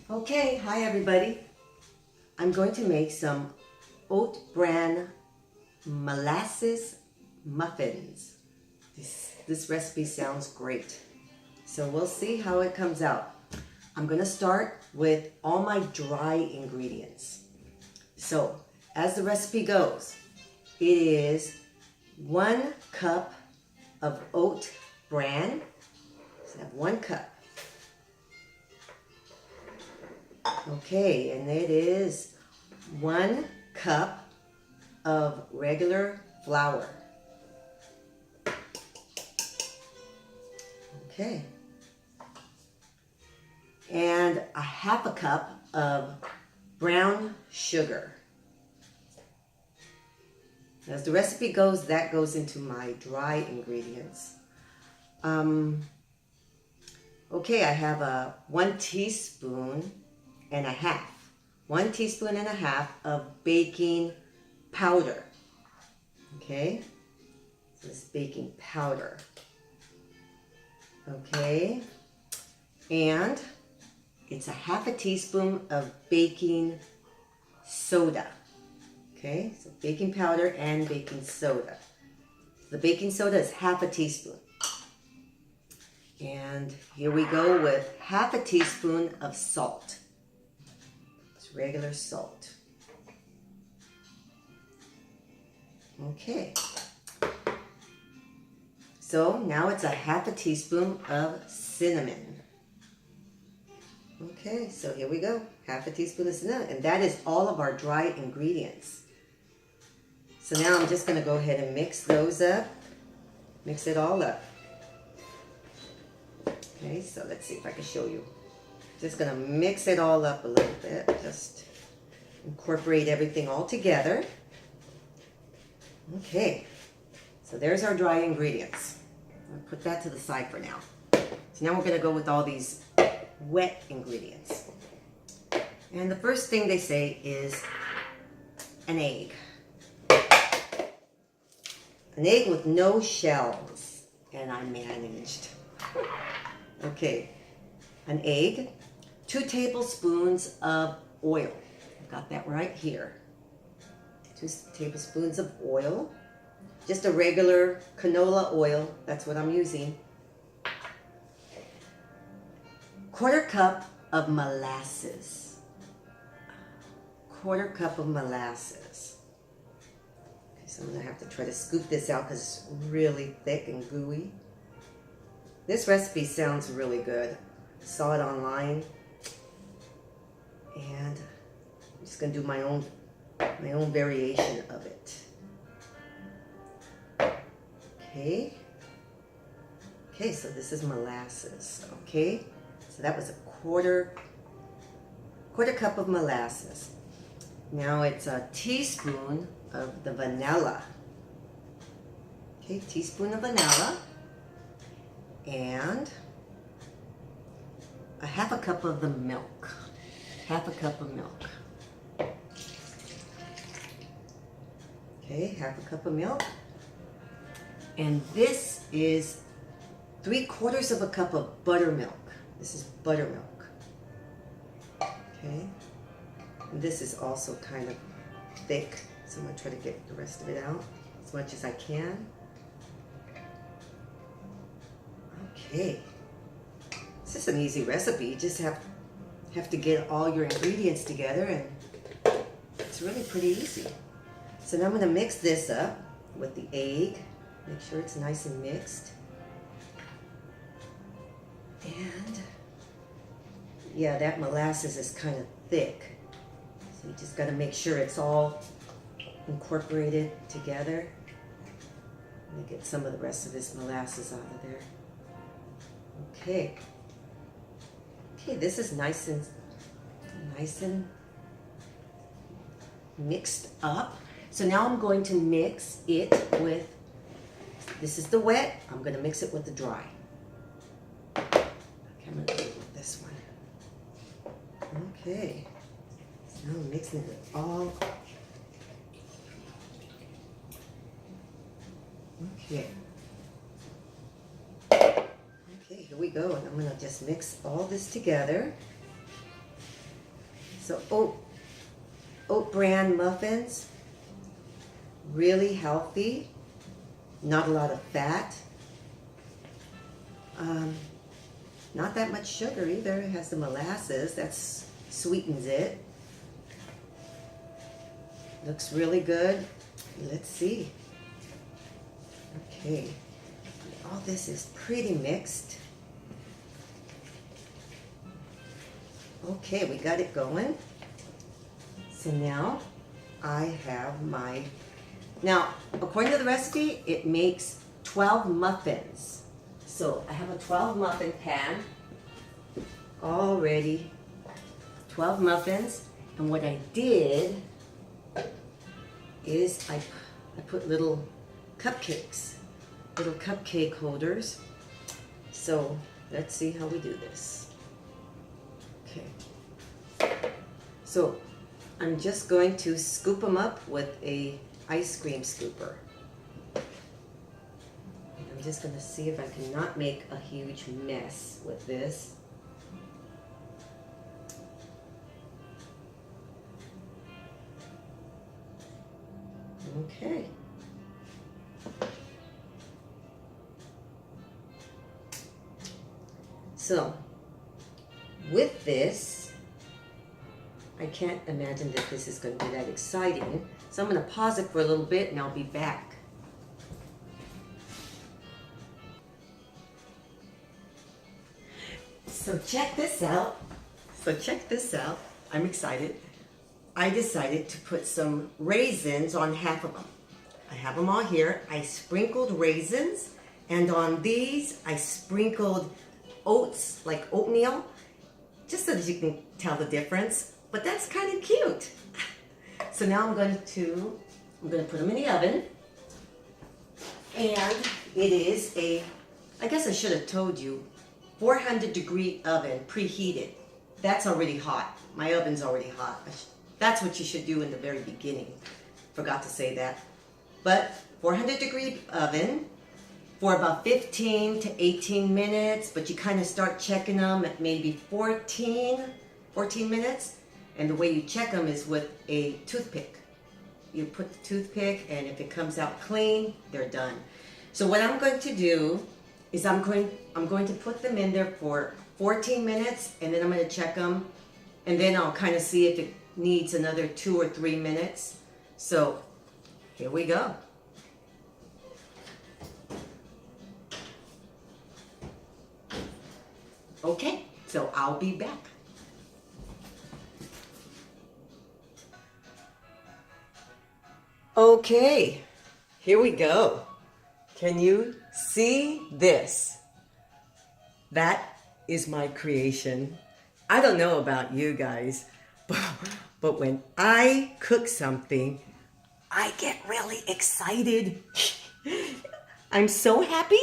Okay, hi everybody. I'm going to make some oat bran molasses muffins. This recipe sounds great. So we'll see how it comes out. I'm going to start with all my dry ingredients. So as the recipe goes, it is 1 cup of oat bran. So I have 1 cup. Okay, and it is 1 cup of regular flour. Okay. And a 1/2 cup of brown sugar. As the recipe goes, that goes into my dry ingredients. Okay, I have a 1 teaspoon and a half. 1 teaspoon and a half of baking powder. Okay, so this is baking powder. Okay, and it's a 1/2 teaspoon of baking soda. Okay, so baking powder and baking soda. The baking soda is 1/2 teaspoon. And here we go with 1/2 teaspoon of salt. It's regular salt. Okay. So now it's a 1/2 teaspoon of cinnamon. Okay, so here we go. 1/2 teaspoon of cinnamon. And that is all of our dry ingredients. So now I'm just going to go ahead and mix those up. Mix it all up. Okay, so let's see if I can show you. Just going to mix it all up a little bit. Just incorporate everything all together. Okay, so there's our dry ingredients. I'll put that to the side for now. So now we're going to go with all these wet ingredients. And the first thing they say is an egg. An egg with no shells. And I managed. Okay, an egg, 2 tablespoons of oil. I've got that right here. 2 tablespoons of oil. Just a regular canola oil. That's what I'm using. 1/4 cup of molasses. 1/4 cup of molasses. Okay, so I'm going to have to try to scoop this out because it's really thick and gooey. This recipe sounds really good. I saw it online. And I'm just going to do my own variation of it. Okay. Okay, so this is molasses. Okay. So that was a quarter cup of molasses. Now it's a teaspoon of the vanilla. Okay, teaspoon of vanilla. And a 1/2 cup of the milk. 1/2 cup of milk. Okay, 1/2 cup of milk. And this is 3/4 cup of buttermilk. This is buttermilk. Okay. And this is also kind of thick, so I'm going to try to get the rest of it out as much as I can. Okay. This is an easy recipe. You just have to get all your ingredients together, and it's really pretty easy. So now I'm going to mix this up with the egg. Make sure it's nice and mixed. And yeah, that molasses is kind of thick. So you just got to make sure it's all incorporated together. Let me get some of the rest of this molasses out of there. Okay. Okay, this is nice and mixed up. So now I'm going to mix it with, this is the wet, I'm going to mix it with the dry. Okay, I'm going to do it with this one. Okay, so now I'm mixing it all. Okay. Okay, here we go. And I'm going to just mix all this together. So oat bran muffins, really healthy, not a lot of fat, not that much sugar either. It has the molasses, that sweetens it. Looks really good. Let's see. Okay, all this is pretty mixed. Okay, we got it going. So now I have now according to the recipe, it makes 12 muffins. So I have a 12 muffin pan already, 12 muffins. And what I did is I put little cupcakes, little cupcake holders. So let's see how we do this. Okay. So I'm just going to scoop them up with a ice cream scooper. I'm just going to see if I can not make a huge mess with this. Okay. So, with this, I can't imagine that this is going to be that exciting. So I'm going to pause it for a little bit and I'll be back. So check this out. I'm excited. I decided to put some raisins on half of them. I have them all here. I sprinkled raisins, and on these I sprinkled oats, like oatmeal, just so that you can tell the difference. But that's kind of cute. So now I'm going to put them in the oven, and it is I guess I should have told you, 400-degree oven, preheated. That's already hot. My oven's already hot. That's what you should do in the very beginning. Forgot to say that. But 400-degree oven for about 15 to 18 minutes, but you kind of start checking them at maybe 14 minutes. And the way you check them is with a toothpick. You put the toothpick, and if it comes out clean, they're done. So what I'm going to do is I'm going to put them in there for 14 minutes, and then I'm going to check them, and then I'll kind of see if it needs another 2 or 3 minutes. So here we go. Okay, so I'll be back. Okay, here we go. Can you see this? That is my creation. I don't know about you guys, but when I cook something, I get really excited. I'm so happy.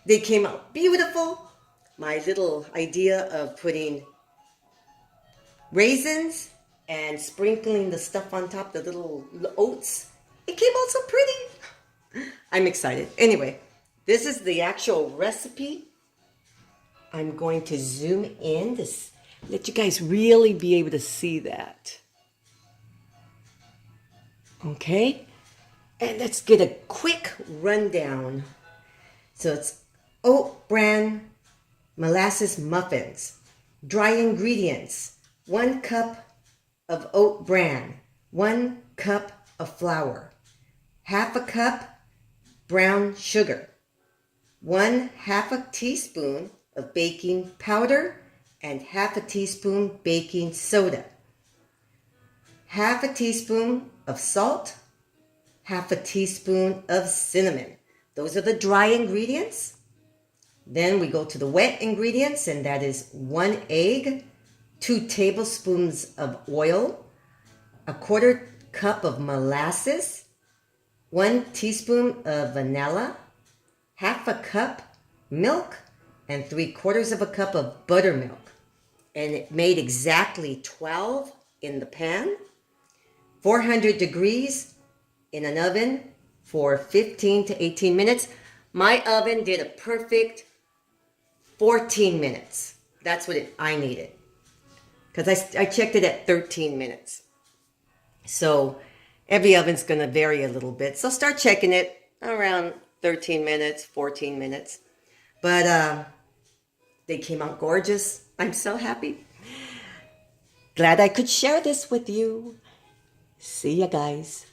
They came out beautiful. My little idea of putting raisins and sprinkling the stuff on top, the little oats, it came out so pretty. I'm excited. Anyway, this is the actual recipe. I'm going to zoom in to let you guys really be able to see that. Okay? And let's get a quick rundown. So it's oat bran molasses muffins. Dry ingredients: 1 cup of oat bran, 1 cup of flour, 1/2 cup brown sugar, 1/2 teaspoon of baking powder, and 1/2 teaspoon baking soda, 1/2 teaspoon of salt, 1/2 teaspoon of cinnamon. Those are the dry ingredients. Then we go to the wet ingredients, and that is 1 egg, 2 tablespoons of oil, 1/4 cup of molasses, 1 teaspoon of vanilla, 1/2 cup milk, and 3/4 cup of buttermilk. And it made exactly 12 in the pan, 400 degrees in an oven for 15 to 18 minutes. My oven did a perfect 14 minutes. That's what I needed. because I checked it at 13 minutes. So every oven's going to vary a little bit. So start checking it around 13 minutes, 14 minutes. But they came out gorgeous. I'm so happy. Glad I could share this with you. See ya, guys.